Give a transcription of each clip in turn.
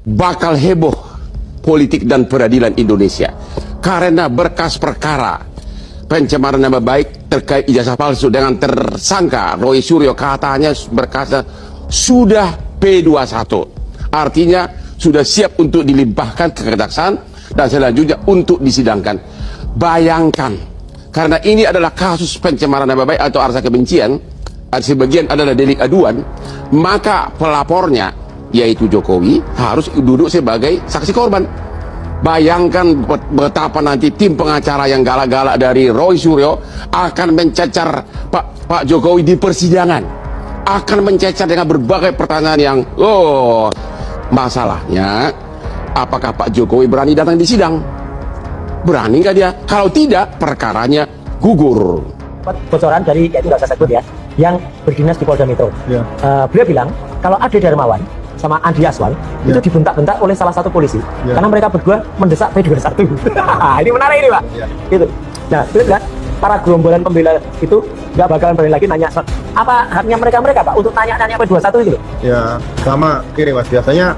bakal heboh politik dan peradilan Indonesia karena berkas perkara pencemaran nama baik terkait ijazah palsu dengan tersangka Roy Suryo, katanya berkasnya sudah P21, artinya sudah siap untuk dilimpahkan ke kejaksaan dan selanjutnya untuk disidangkan. Bayangkan, karena ini adalah kasus pencemaran nama baik atau arsa kebencian, sebagian adalah delik aduan, maka pelapornya yaitu Jokowi harus duduk sebagai saksi korban. Bayangkan betapa nanti tim pengacara yang galak-galak dari Roy Suryo akan mencecar Pak Jokowi di persidangan, akan mencecar dengan berbagai pertanyaan yang masalahnya apakah Pak Jokowi berani datang di sidang? Berani nggak dia? Kalau tidak, perkaranya gugur. Bocoran dari, yaitu nggak saya sebut ya, yang berdinas di Polda Metro. Ya. Beliau bilang kalau Ade Darmawan sama Andi Aswan itu dibentak-bentak oleh salah satu polisi karena mereka berdua mendesak P21. Ini menarik ini Pak. Gitu. Nah, beliau bilang para gerombolan pembela itu nggak bakalan berani lagi nanya apa haknya mereka Pak untuk tanya-tanya P21 itu. Ya, sama kiri Mas. Biasanya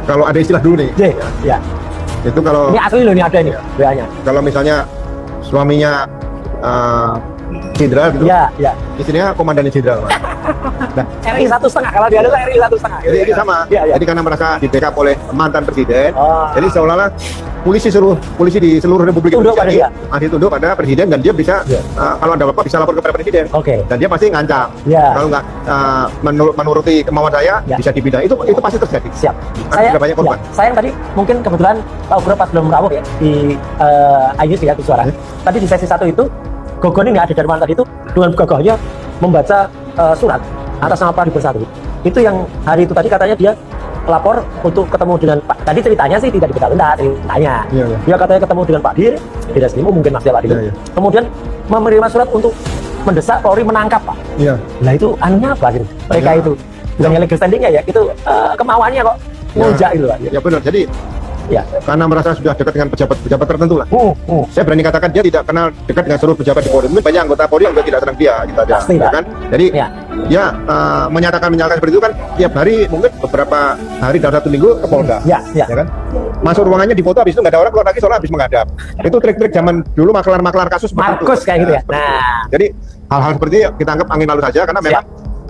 kalau ada istilah dulu nih. Ya. Itu kalau ini asli loh, ini ada ini WA-nya. Kalau misalnya suaminya jenderal gitu, istrinya komandan jenderal. Nah, RI 1,5 kalau dia adalah RI 1,5. Jadi ini sama. Jadi karena merasa di backup oleh mantan presiden, jadi seolah-olah polisi di seluruh Republik Indonesia masih tunduk pada presiden, dan dia bisa kalau ada apa-apa bisa lapor kepada presiden. Dan dia pasti ngancam. Kalau nggak menuruti kemauan saya bisa dipidana. Itu pasti terjadi. Siap. Saya banyak korban. Saya yang tadi mungkin kebetulan Pak Ugro pas belum rawuh ya di Ayus ya suara. Tadi di sesi 1 itu Gogon ini ada Darmawan tadi itu dengan gagahnya membaca surat atas nama Pak Bersatu. Itu yang hari itu tadi katanya dia lapor untuk ketemu dengan Pak. Tadi ceritanya sih tidak dibentak-bentak, ceritanya. Dia katanya ketemu dengan Pak Dir, tidak selimu mungkin Mas Pak Dir. Kemudian menerima surat untuk mendesak Polri menangkap Pak. Nah itu anunya apa gitu? Mereka itu bukan legal standingnya ya, itu kemauannya kok ngujak itu Pak. Ya benar. Jadi karena merasa sudah dekat dengan pejabat tertentu lah. Saya berani katakan dia tidak kenal dekat dengan seluruh pejabat di Polri. Mungkin banyak anggota Polri yang tidak senang dia, gitu aja. Pasti, kan? Jadi menyatakan seperti itu kan tiap hari, mungkin beberapa hari dalam 1 minggu ke Polda. Ya kan? Masuk ruangannya di foto, habis itu nggak ada orang, keluar lagi soalnya habis menghadap. Itu trik-trik zaman dulu maklar-maklar kasus. Markus kayak gitu ya. Nah, jadi hal-hal seperti itu kita anggap angin lalu saja, karena memang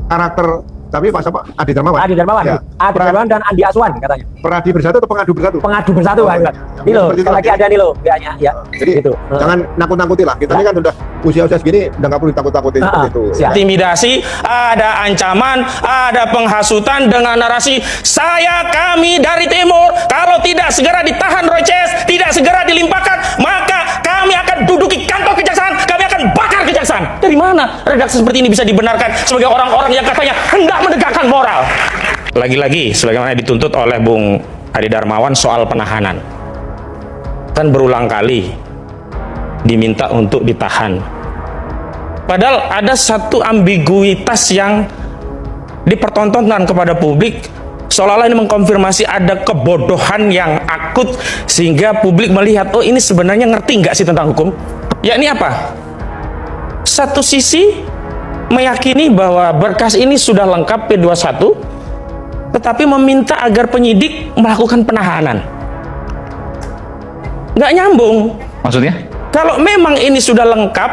karakter. Tapi Pak siapa? Adi Darmawan. Adi Darmawan dan Andi Aswan katanya. Peradi bersatu atau pengadu bersatu? Pengadu bersatu Pak. Ini loh, lagi ada nih loh WA-nya ya. Jadi gitu. Jangan nakut-nakuti lah. Kita ini kan sudah usia-usia segini, udah nggak perlu ditakut-takutin seperti itu. Intimidasi, ada ancaman, ada penghasutan dengan narasi kami dari timur, kalau tidak segera ditahan Roy CS, tidak segera dilimpahkan, maka kami akan duduki kantor kejaksaan, kami akan bakar kejaksaan. Dari mana redaksi seperti ini bisa dibenarkan sebagai orang-orang yang katanya hendak menegakkan moral? Lagi-lagi sebagaimana dituntut oleh Bung Adi Darmawan soal penahanan, kan berulang kali diminta untuk ditahan, padahal ada satu ambiguitas yang dipertontonkan kepada publik, seolah-olah ini mengkonfirmasi ada kebodohan yang akut sehingga publik melihat, oh ini sebenarnya ngerti nggak sih tentang hukum. Yakni apa? Satu sisi meyakini bahwa berkas ini sudah lengkap P21, tetapi meminta agar penyidik melakukan penahanan. Nggak nyambung. Maksudnya? Kalau memang ini sudah lengkap,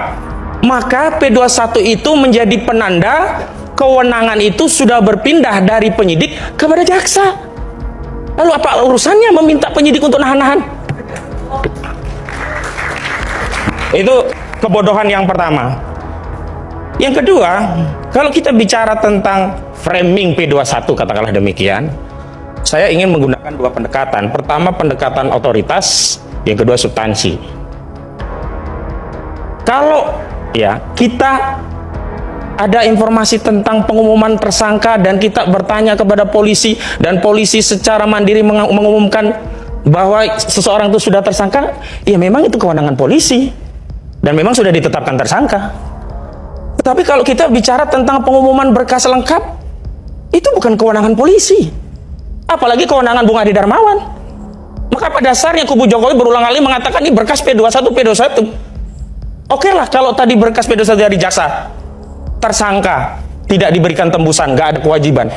maka P21 itu menjadi penanda kewenangan itu sudah berpindah dari penyidik kepada jaksa. Lalu apa urusannya meminta penyidik untuk nahan-nahan? Itu kebodohan yang pertama. Yang kedua, kalau kita bicara tentang framing P21 katakanlah demikian, saya ingin menggunakan 2 pendekatan. Pertama pendekatan otoritas, yang kedua substansi. Kalau kita ada informasi tentang pengumuman tersangka dan kita bertanya kepada polisi dan polisi secara mandiri mengumumkan bahwa seseorang itu sudah tersangka, ya memang itu kewenangan polisi dan memang sudah ditetapkan tersangka. Tetapi kalau kita bicara tentang pengumuman berkas lengkap, itu bukan kewenangan polisi, apalagi kewenangan Bung Adi Darmawan. Maka pada dasarnya kubu Jokowi berulang kali mengatakan ini berkas P21. Oke lah kalau tadi berkas P21 dari jaksa, tersangka tidak diberikan tembusan, nggak ada kewajiban.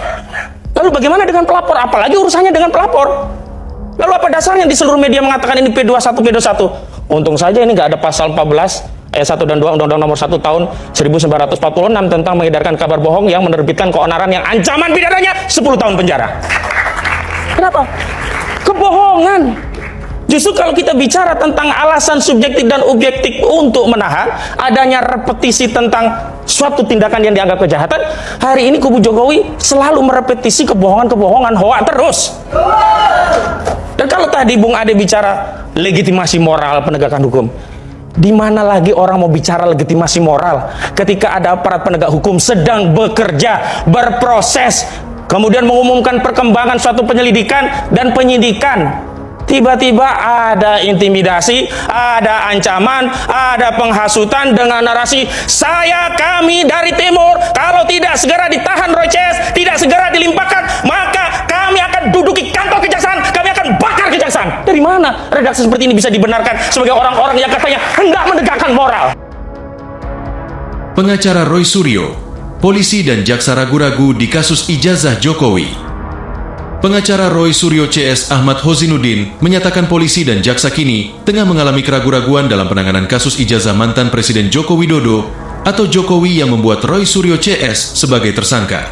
Lalu bagaimana dengan pelapor? Apalagi urusannya dengan pelapor. Lalu apa dasarnya di seluruh media mengatakan ini P21, P21? Untung saja ini nggak ada pasal 14 ayat 1 dan 2 Undang-Undang Nomor 1 tahun 1946 tentang mengedarkan kabar bohong yang menerbitkan keonaran yang ancaman pidananya 10 tahun penjara. Kenapa? Kebohongan. Justru kalau kita bicara tentang alasan subjektif dan objektif untuk menahan adanya repetisi tentang suatu tindakan yang dianggap kejahatan, hari ini kubu Jokowi selalu merepetisi kebohongan-kebohongan, hoak terus. Dan kalau tadi Bung Ade bicara legitimasi moral penegakan hukum, di mana lagi orang mau bicara legitimasi moral ketika ada aparat penegak hukum sedang bekerja, berproses, kemudian mengumumkan perkembangan suatu penyelidikan dan penyidikan. Tiba-tiba ada intimidasi, ada ancaman, ada penghasutan dengan narasi saya kami dari timur, kalau tidak segera ditahan Royces, tidak segera dilimpahkan, maka kami akan duduki kantor kejaksaan, kami akan bakar kejaksaan. Dari mana redaksi seperti ini bisa dibenarkan sebagai orang-orang yang katanya hendak menegakkan moral? Pengacara Roy Suryo, polisi dan jaksa ragu-ragu di kasus ijazah Jokowi. Pengacara Roy Suryo CS Ahmad Hozinuddin menyatakan polisi dan jaksa kini tengah mengalami keraguan-raguan dalam penanganan kasus ijazah mantan Presiden Joko Widodo atau Jokowi yang membuat Roy Suryo CS sebagai tersangka.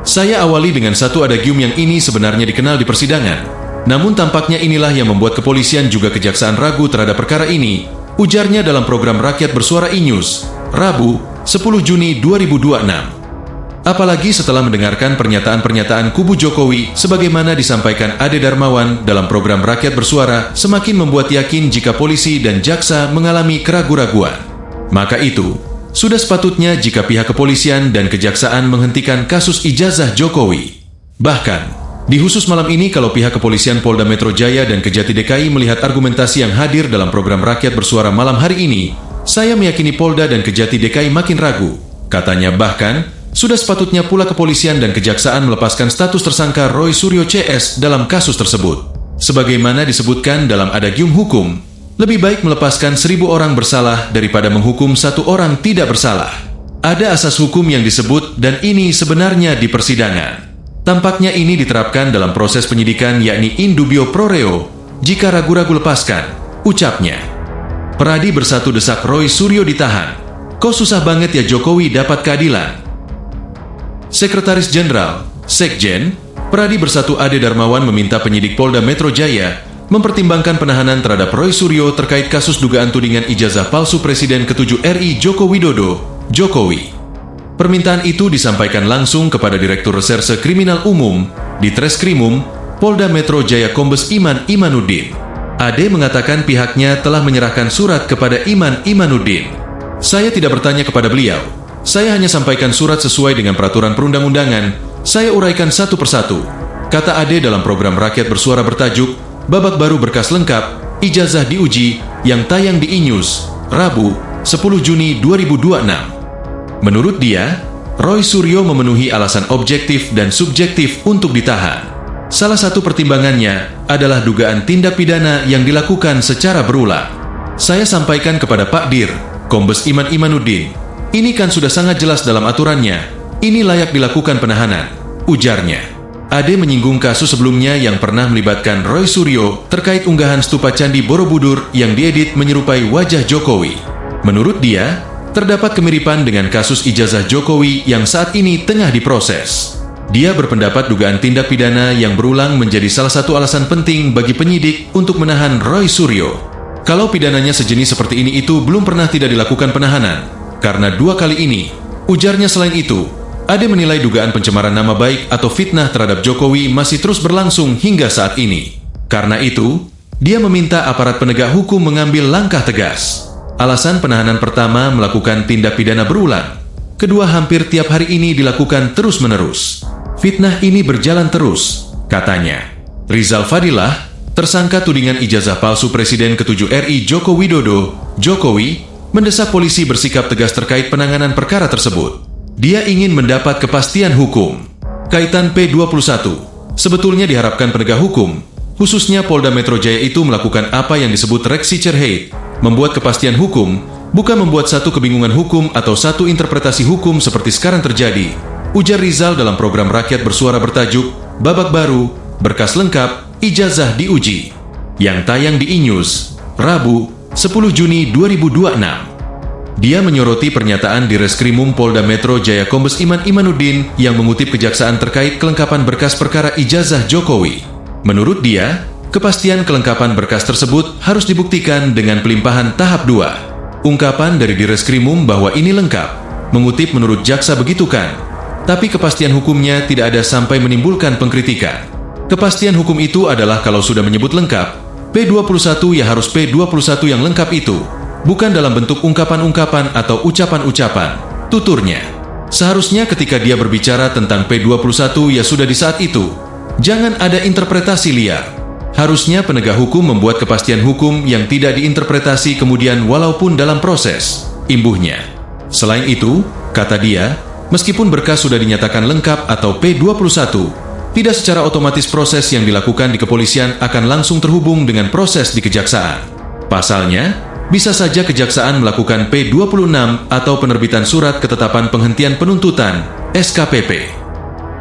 Saya awali dengan satu adagium yang ini sebenarnya dikenal di persidangan. Namun tampaknya inilah yang membuat kepolisian juga kejaksaan ragu terhadap perkara ini, ujarnya dalam program Rakyat Bersuara E-News, Rabu, 10 Juni 2026. Apalagi setelah mendengarkan pernyataan-pernyataan kubu Jokowi sebagaimana disampaikan Ade Darmawan dalam program Rakyat Bersuara semakin membuat yakin jika polisi dan jaksa mengalami keraguan-raguan. Maka itu, sudah sepatutnya jika pihak kepolisian dan kejaksaan menghentikan kasus ijazah Jokowi. Bahkan, di khusus malam ini kalau pihak kepolisian Polda Metro Jaya dan Kejati DKI melihat argumentasi yang hadir dalam program Rakyat Bersuara malam hari ini, saya meyakini Polda dan Kejati DKI makin ragu. Katanya bahkan, sudah sepatutnya pula kepolisian dan kejaksaan melepaskan status tersangka Roy Suryo CS dalam kasus tersebut. Sebagaimana disebutkan dalam adagium hukum, lebih baik melepaskan 1000 orang bersalah daripada menghukum 1 orang tidak bersalah. Ada asas hukum yang disebut dan ini sebenarnya di persidangan. Tampaknya ini diterapkan dalam proses penyidikan yakni in dubio pro reo, jika ragu-ragu lepaskan, ucapnya. Peradi bersatu desak Roy Suryo ditahan. Kok susah banget ya Jokowi dapat keadilan? Sekretaris Jenderal, Sekjen, Peradi Bersatu Ade Darmawan meminta penyidik Polda Metro Jaya mempertimbangkan penahanan terhadap Roy Suryo terkait kasus dugaan tudingan ijazah palsu Presiden ke-7 RI Joko Widodo, Jokowi. Permintaan itu disampaikan langsung kepada Direktur Reserse Kriminal Umum di Treskrimum, Polda Metro Jaya Kombes Iman Imanuddin. Ade mengatakan pihaknya telah menyerahkan surat kepada Iman Imanuddin. Saya tidak bertanya kepada beliau. Saya hanya sampaikan surat sesuai dengan peraturan perundang-undangan, saya uraikan satu persatu, kata Ade dalam program Rakyat Bersuara bertajuk, Babak Baru Berkas Lengkap, Ijazah Diuji, yang tayang di E-News, Rabu, 10 Juni 2026. Menurut dia, Roy Suryo memenuhi alasan objektif dan subjektif untuk ditahan. Salah satu pertimbangannya adalah dugaan tindak pidana yang dilakukan secara berulang. Saya sampaikan kepada Pak Dir, Kombes Iman Imanuddin, ini kan sudah sangat jelas dalam aturannya, ini layak dilakukan penahanan, ujarnya. Ade menyinggung kasus sebelumnya yang pernah melibatkan Roy Suryo terkait unggahan stupa Candi Borobudur yang diedit menyerupai wajah Jokowi. Menurut dia, terdapat kemiripan dengan kasus ijazah Jokowi yang saat ini tengah diproses. Dia berpendapat dugaan tindak pidana yang berulang menjadi salah satu alasan penting bagi penyidik untuk menahan Roy Suryo. Kalau pidananya sejenis seperti ini itu belum pernah tidak dilakukan penahanan. Karena 2 kali ini, ujarnya selain itu, Ade menilai dugaan pencemaran nama baik atau fitnah terhadap Jokowi masih terus berlangsung hingga saat ini. Karena itu, dia meminta aparat penegak hukum mengambil langkah tegas. Alasan penahanan pertama melakukan tindak pidana berulang. Kedua hampir tiap hari ini dilakukan terus-menerus. Fitnah ini berjalan terus, katanya. Rizal Fadilah, tersangka tudingan ijazah palsu Presiden ke-7 RI Joko Widodo, Jokowi, mendesak polisi bersikap tegas terkait penanganan perkara tersebut. Dia ingin mendapat kepastian hukum. Kaitan P21, sebetulnya diharapkan penegak hukum, khususnya Polda Metro Jaya itu melakukan apa yang disebut Rechtssicherheit, membuat kepastian hukum, bukan membuat satu kebingungan hukum atau satu interpretasi hukum seperti sekarang terjadi, ujar Rizal dalam program rakyat bersuara bertajuk Babak Baru, Berkas Lengkap, Ijazah Diuji, yang tayang di E-News, Rabu, 10 Juni 2026. Dia menyoroti pernyataan di Reskrimum Polda Metro Jaya Kombes Iman Imanuddin yang mengutip kejaksaan terkait kelengkapan berkas perkara ijazah Jokowi. Menurut dia, kepastian kelengkapan berkas tersebut harus dibuktikan dengan pelimpahan tahap 2. Ungkapan dari Direskrimum bahwa ini lengkap, mengutip menurut jaksa begitu kan. Tapi kepastian hukumnya tidak ada sampai menimbulkan pengkritikan. Kepastian hukum itu adalah kalau sudah menyebut lengkap, P21 ya harus P21 yang lengkap itu. Bukan dalam bentuk ungkapan-ungkapan atau ucapan-ucapan, tuturnya. Seharusnya ketika dia berbicara tentang P21 ya sudah di saat itu. Jangan ada interpretasi liar. Harusnya penegak hukum membuat kepastian hukum yang tidak diinterpretasi kemudian walaupun dalam proses, imbuhnya. Selain itu, kata dia, meskipun berkas sudah dinyatakan lengkap atau P21, tidak secara otomatis proses yang dilakukan di kepolisian akan langsung terhubung dengan proses di kejaksaan. Pasalnya, bisa saja kejaksaan melakukan P26 atau penerbitan surat ketetapan penghentian penuntutan, SKPP.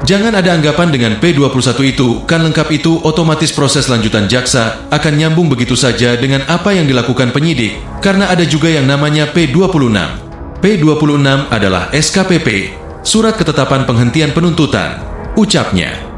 Jangan ada anggapan dengan P21 itu, kan lengkap itu otomatis proses lanjutan jaksa akan nyambung begitu saja dengan apa yang dilakukan penyidik, karena ada juga yang namanya P26. P26 adalah SKPP, surat ketetapan penghentian penuntutan, ucapnya.